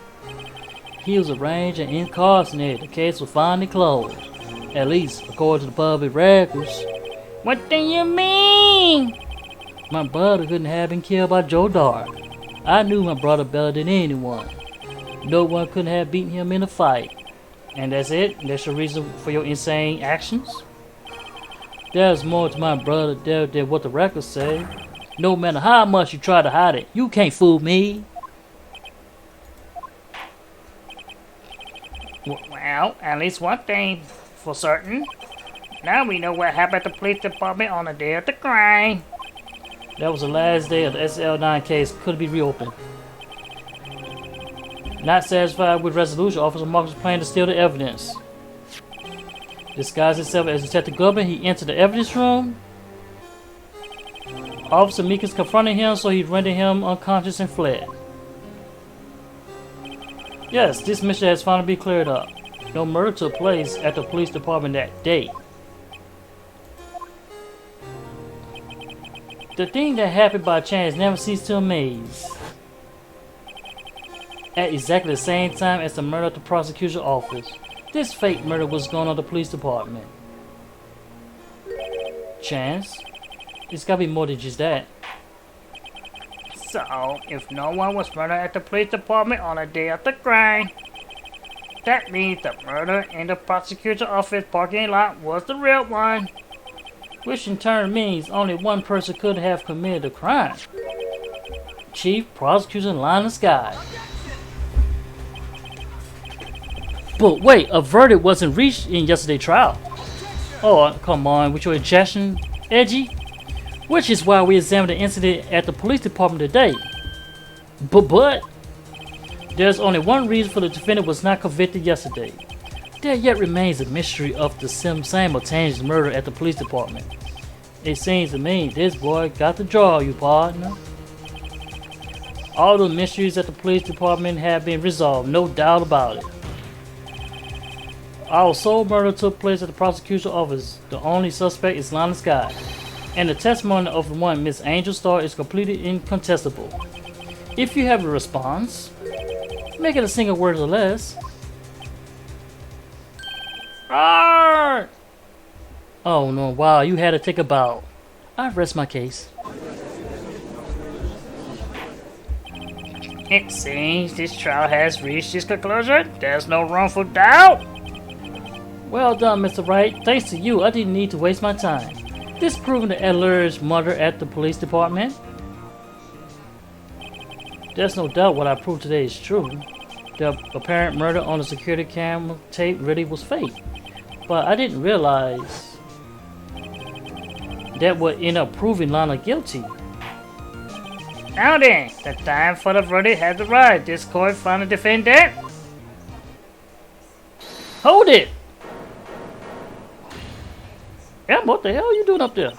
He was arraigned and incarcerated. The case was finally closed. At least, according to the public records. What do you mean? My brother couldn't have been killed by Joe Dart. I knew my brother better than anyone. No one could have beaten him in a fight. And that's it? That's your reason for your insane actions? There's more to my brother there than what the records say. No matter how much you try to hide it, you can't fool me. Well, at least one thing for certain. Now we know what happened at the police department on the day of the crime. That was the last day of the SL9 case. Could be reopened. Not satisfied with resolution, Officer Marcus planned to steal the evidence. Disguised himself as Detective Goodman, he entered the evidence room. Officer Meekins confronted him, so he rendered him unconscious and fled. Yes, this mission has finally been cleared up. No murder took place at the police department that day. The thing that happened by chance never ceased to amaze. At exactly the same time as the murder at the prosecutor's office, this fake murder was going on at the police department. Chance? It's gotta be more than just that. So, if no one was murdered at the police department on the day of the crime, that means the murder in the prosecutor's office parking lot was the real one. Which in turn means only one person could have committed the crime. Chief Prosecutor Lana Sky. But wait, a verdict wasn't reached in yesterday's trial. Oh, come on, with your objection, Edgy? Which is why we examined the incident at the police department today. But, There's only one reason for the defendant was not convicted yesterday. There yet remains a mystery of the simultaneous murder at the police department. It seems to me this boy got the draw, you partner. All the mysteries at the police department have been resolved, no doubt about it. Our sole murder took place at the prosecutor's office. The only suspect is Lana Sky, and the testimony of the one Miss Angel Star is completely incontestable. If you have a response, make it a single word or less. Arr! Oh no, wow, you had to take a bow. I rest my case. It seems this trial has reached its conclusion. There's no wrongful doubt. Well done, Mr. Wright. Thanks to you, I didn't need to waste my time. Disproving the alleged murder at the police department. There's no doubt what I proved today is true. The apparent murder on the security camera tape really was fake. But I didn't realize that would end up proving Lana guilty. Now then, the time for the verdict has arrived. This court found the defendant. Hold it! Emma, what the hell are you doing up there?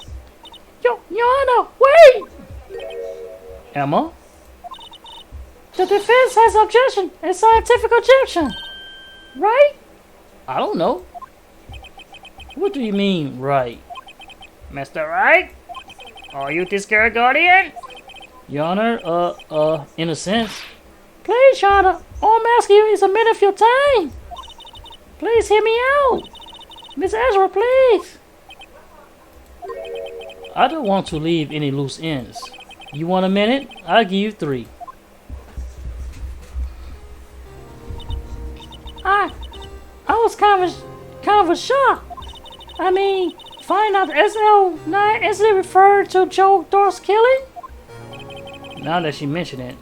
Your Honor, wait! Emma? The defense has objection, a scientific objection. Right? I don't know. What do you mean, right? Mr. Wright, are you this girl guardian? Your Honor, in a sense. Please, Your Honor, all I'm asking you is a minute of your time. Please hear me out. Miss Ezra, please. I don't want to leave any loose ends. You want a minute? I'll give you 3. I was kind of a shock. I mean, find out the SL9 incident referred to Joe Dorf's killing? Now that she mentioned it,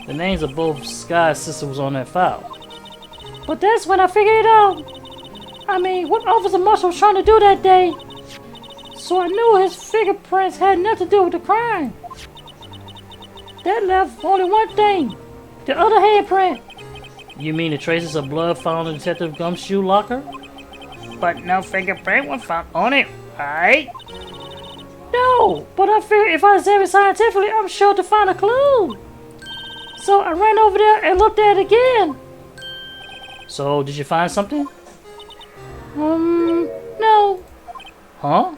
the names of both Sky's sisters was on that file. But that's when I figured it out. I mean, what Officer Marshall was trying to do that day? So I knew his fingerprints had nothing to do with the crime. That left only one thing. The other handprint. You mean the traces of blood found in Detective Gumshoe locker? But no fingerprint was found on it, right? No, but I figured if I examine scientifically, I'm sure to find a clue. So I ran over there and looked at it again. So, did you find something? No. Huh?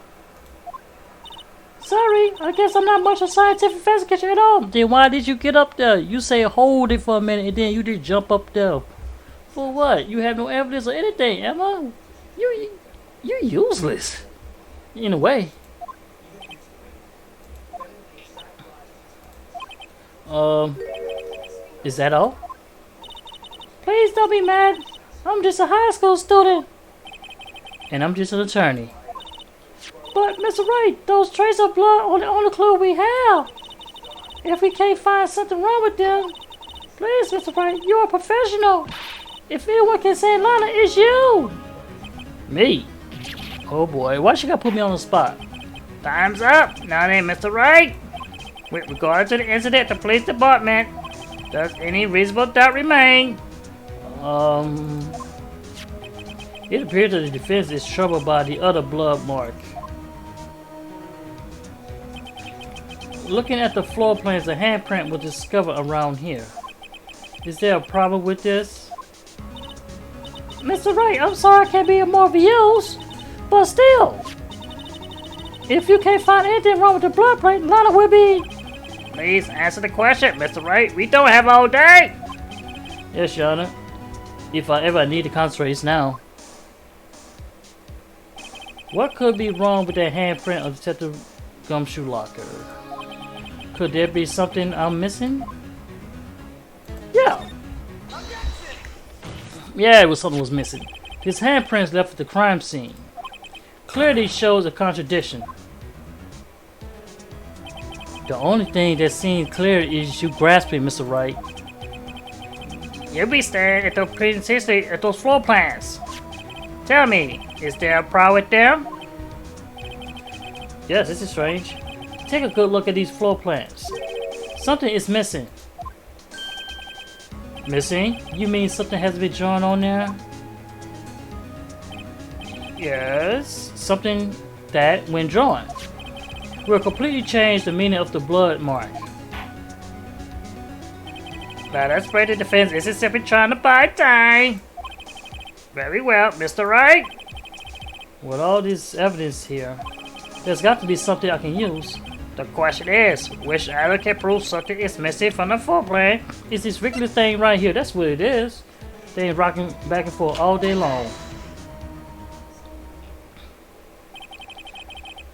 Sorry, I guess I'm not much of a scientific investigation at all. Then why did you get up there? You say hold it for a minute and then you just jump up there. For what? You have no evidence or anything, Emma. You're useless. In a way. Is that all? Please don't be mad. I'm just a high school student. And I'm just an attorney. But, Mr. Wright, those traces of blood are the only clue we have. If we can't find something wrong with them, please, Mr. Wright, you're a professional. If anyone can say Lana, it's you. Me? Oh boy, why she gotta put me on the spot? Time's up. Now then, Mr. Wright. With regard to the incident at the police department, does any reasonable doubt remain? It appears that the defense is troubled by the other blood mark. Looking at the floor plans, a handprint was discovered around here. Is there a problem with this? Mr. Wright, I'm sorry I can't be of more use, but still, if you can't find anything wrong with the blood plate, Lana will be... Please answer the question, Mr. Wright. We don't have all day. Yes, Your Honor. If I ever need to concentrate, it's now. What could be wrong with that handprint of Detective Gumshoe locker? Could there be something I'm missing? Yeah. Yeah, it was something was missing. His handprints left at the crime scene. Clearly shows a contradiction. The only thing that seems clear is you grasping, Mr. Wright. You'll be staring at the previous history at those floor plans. Tell me, is there a problem with them? Yes, this is strange. Take a good look at these floor plans. Something is missing. Missing? You mean something has been drawn on there? Yes, something that, when drawn, will completely change the meaning of the blood mark. Now that's where the defense isn't simply trying to buy time. Very well, Mr. Wright. With all this evidence here, there's got to be something I can use. The question is, which item can prove something is missing from the full plan? It's this regular thing right here, that's what it is. They ain't rocking back and forth all day long.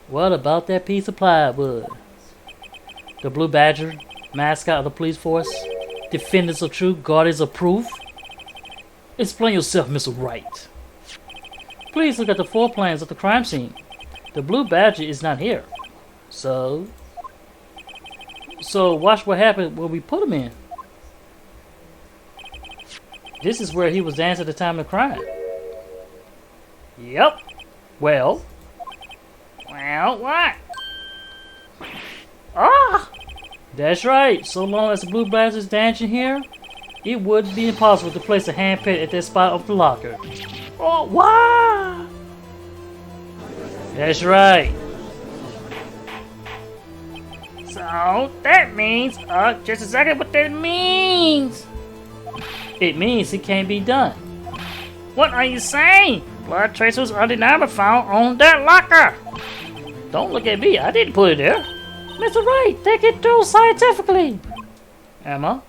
What about that piece of plywood? The Blue Badger, mascot of the police force, defenders of truth, guardians of proof? Explain yourself, Mr. Wright. Please look at the floor plans of the crime scene. The Blue Badger is not here. So watch what happened when we put him in. This is where he was dancing at the time of the crime. Yep. Well, what? Ah! That's right. So long as the Blue Badger is dancing here, it would be impossible to place a handprint at that spot of the locker. Oh, wow! That's right. So that means, just exactly what that means. It means it can't be done. What are you saying? Blood traces are undeniably found on that locker. Don't look at me. I didn't put it there. Mr. Wright, take it through scientifically. Emma?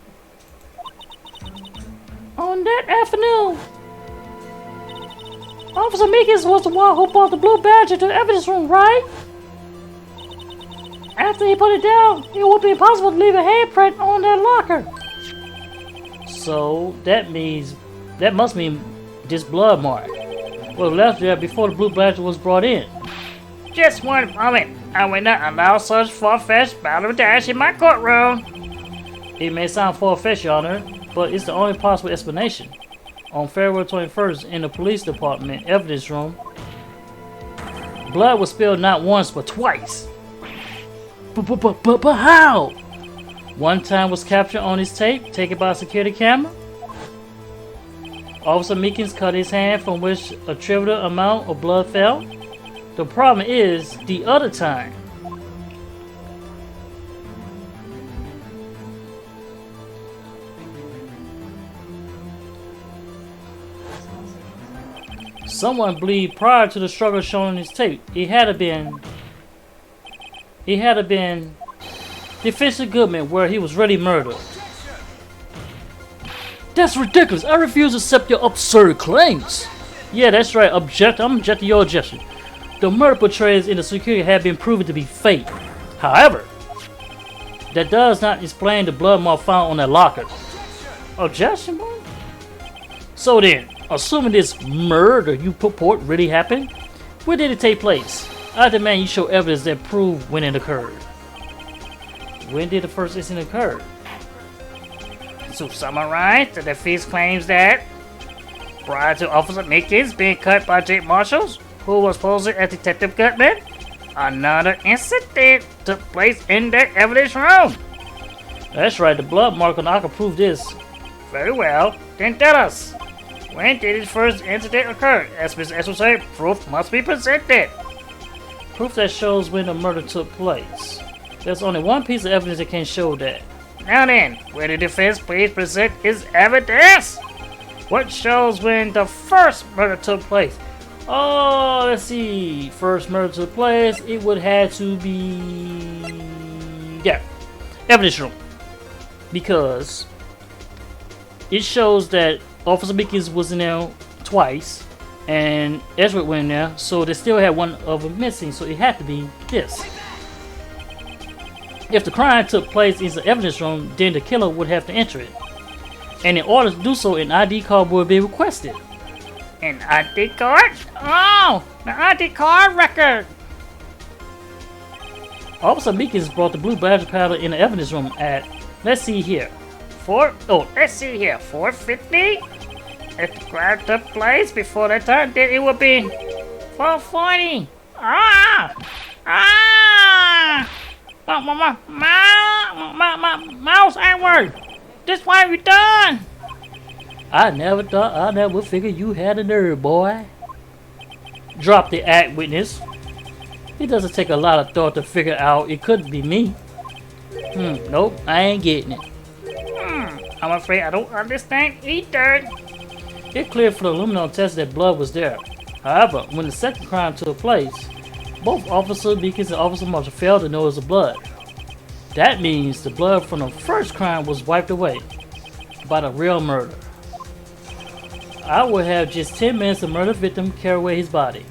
On that afternoon, Officer Meekins was the one who brought the Blue Badger to the evidence room, right? After he put it down, it would be impossible to leave a handprint on that locker. So that must mean this blood mark was left there before the Blue Badger was brought in. Just one moment. I will not allow such far-fetched balderdash in my courtroom. It may sound far-fetched, Your Honor, but it's the only possible explanation. On February 21st, in the police department evidence room, blood was spilled not once but twice. But how? One time was captured on his tape, taken by a security camera. Officer Meekins cut his hand from which a trivial amount of blood fell. The problem is the other time. Someone bleed prior to the struggle shown in his tape. It had to been Defensive Goodman where he was really murdered. That's ridiculous. I refuse to accept your absurd claims. Yeah, that's right. I'm objecting your objection. The murder portrays in the security have been proven to be fake. However, that does not explain the blood mark found on that locker. Objection, boy? So then, assuming this murder you purport really happened, where did it take place? I demand you show evidence that prove when it occurred. When did the first incident occur? To summarize, the defense claims that prior to Officer Meekins being cut by Jake Marshalls, who was posing as Detective Goodman, another incident took place in that evidence room. That's right, the blood mark on I can prove this. Very well, then tell us. When did this first incident occur? As Mr. S will say, proof must be presented. Proof that shows when the murder took place. There's only one piece of evidence that can show that. Now then, will the defense please present its evidence? What shows when the first murder took place? Oh, let's see. First murder took place. It would have to be... yeah. Evidence room. Because it shows that Officer Meekins was in there twice. And Edgeworth went in there. So they still had one of them missing. So it had to be this. If the crime took place in the evidence room, then the killer would have to enter it. And in order to do so, an ID card would be requested. An ID card? Oh, the ID card record. Officer Meekins brought the Blue Badger powder in the evidence room at, let's see here, 450? If the crime took place before that time, then it would be 440. Mouse, Edward! This why we done! I never thought I never figured you had a nerve, boy. Drop the act, witness. It doesn't take a lot of thought to figure out it couldn't be me. Nope, I ain't getting it. I'm afraid I don't understand either. It cleared for the aluminum test that blood was there. However, when the second crime took place, both Officer Beacons and Officer Marshall failed to notice the blood. That means the blood from the first crime was wiped away by the real murder. I would have just 10 minutes to murder the victim, carry away his body,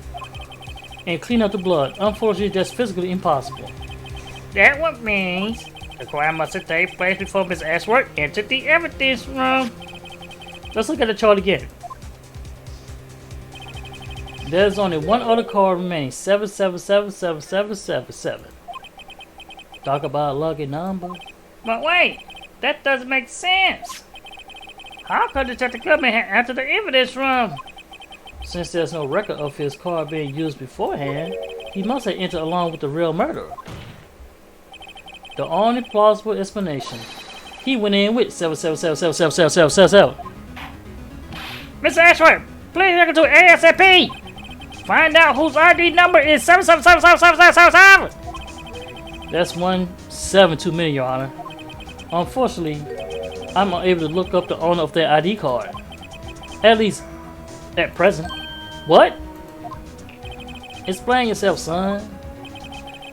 and clean up the blood. Unfortunately, that's physically impossible. That what means the crime must have taken place before Miss Edgeworth entered the evidence room. Let's look at the chart again. There's only one other card remaining, 7777777. Talk about a lucky number. But wait, that doesn't make sense. How could Detective Goodman have entered the evidence room? Since there's no record of his card being used beforehand, he must have entered along with the real murderer. The only plausible explanation, he went in with 7777777. Miss Edgeworth, please look into ASAP. Find out whose ID number is 7777777. That's 1 7 too many, Your Honor. Unfortunately, I'm unable to look up the owner of that ID card. At least, at present. What? Explain yourself, son.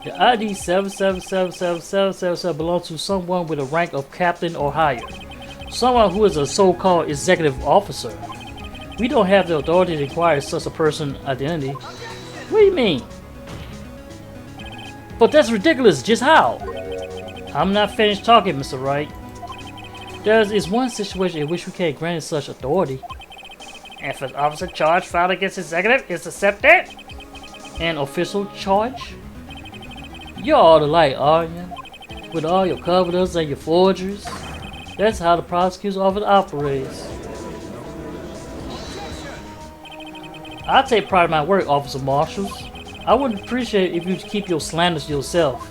The ID 7777777 belongs to someone with a rank of captain or higher. Someone who is a so-called executive officer. We don't have the authority to inquire such a person's identity. What do you mean? But that's ridiculous. Just how? I'm not finished talking, Mr. Wright. There is one situation in which we can't grant such authority. If an officer charge filed against executive is accepted, An official charge? You're all alike, aren't you? With all your cover-ups and your forgeries. That's how the prosecutor's office operates. I take pride in my work, Officer Marshals. I wouldn't appreciate it if you keep your slanders to yourself.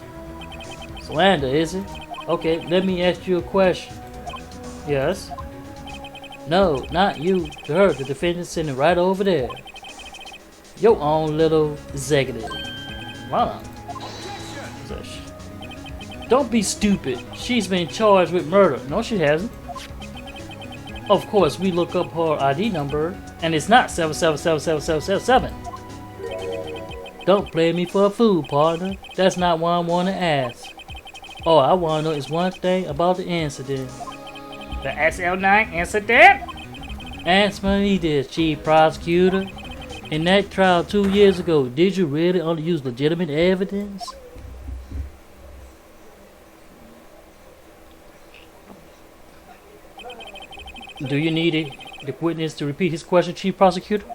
Slander, is it? Okay, let me ask you a question. Yes? No, not you. Her, the defendant sitting right over there. Your own little executive. Wow. Don't be stupid. She's been charged with murder. No, she hasn't. Of course, we look up her ID number, and it's not 7777777. Don't play me for a fool, partner. That's not what I want to ask. All I want to know is one thing about the incident. the SL9 incident. Answer me this, Chief Prosecutor. In that trial 2 years ago, did you really only use legitimate evidence? Do you need the witness to repeat his question, Chief Prosecutor?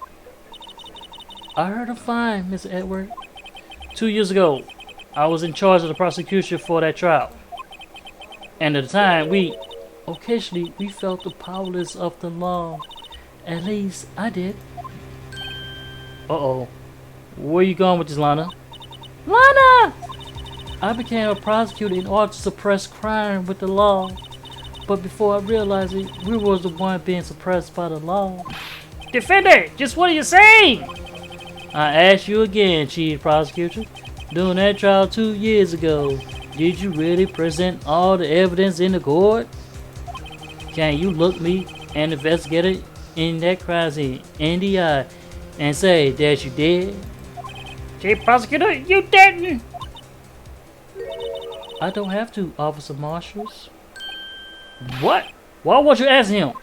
I heard him fine, Mr. Edward. 2 years ago, I was in charge of the prosecution for that trial. And at the time, occasionally, we felt the powerless of the law. At least, I did. Uh-oh. Where you going with this, Lana? Lana! I became a prosecutor in order to suppress crime with the law. But before I realized it, we was the one being suppressed by the law. Defendant, just what are you saying? I ask you again, Chief Prosecutor. During that trial 2 years ago, did you really present all the evidence in the court? Can you look me, an investigator in that crime scene, in the eye and say that you did? Chief Prosecutor, you didn't! I don't have to, Officer Marshals. What? Why won't you ask him?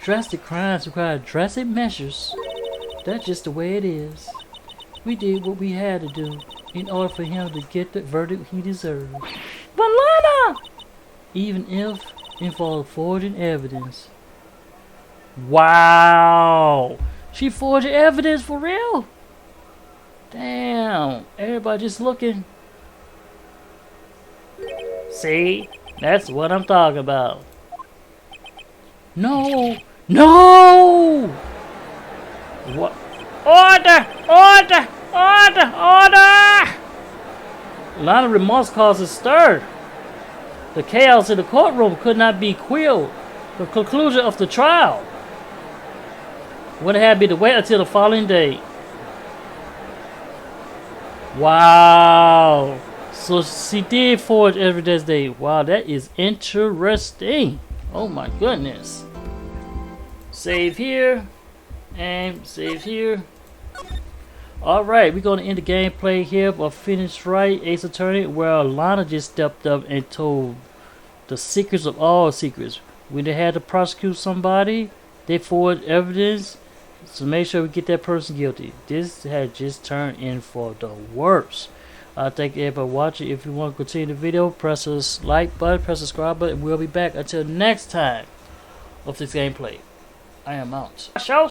Drastic crimes require drastic measures. That's just the way it is. We did what we had to do in order for him to get the verdict he deserved. But Lana! Even if involved forging evidence. Wow! She forged evidence for real? Damn, everybody just looking. See? That's what I'm talking about. No! No! What? Order! Order! Order! Order! A lot of remorse caused a stir. The chaos in the courtroom could not be quelled The conclusion of the trial would have been to wait until the following day. Wow. So she did forge evidence day. Wow, that is interesting. Oh my goodness. Save here. And save here. Alright, we're going to end the gameplay here of Phoenix Wright, Ace Attorney, where Lana just stepped up and told the secrets of all secrets. When they had to prosecute somebody, they forged evidence to make sure we get that person guilty. This had just turned in for the worst. Thank you everybody for watching. If you want to continue the video, press the like button, press the subscribe button, and we'll be back until next time of this gameplay. I am out. Show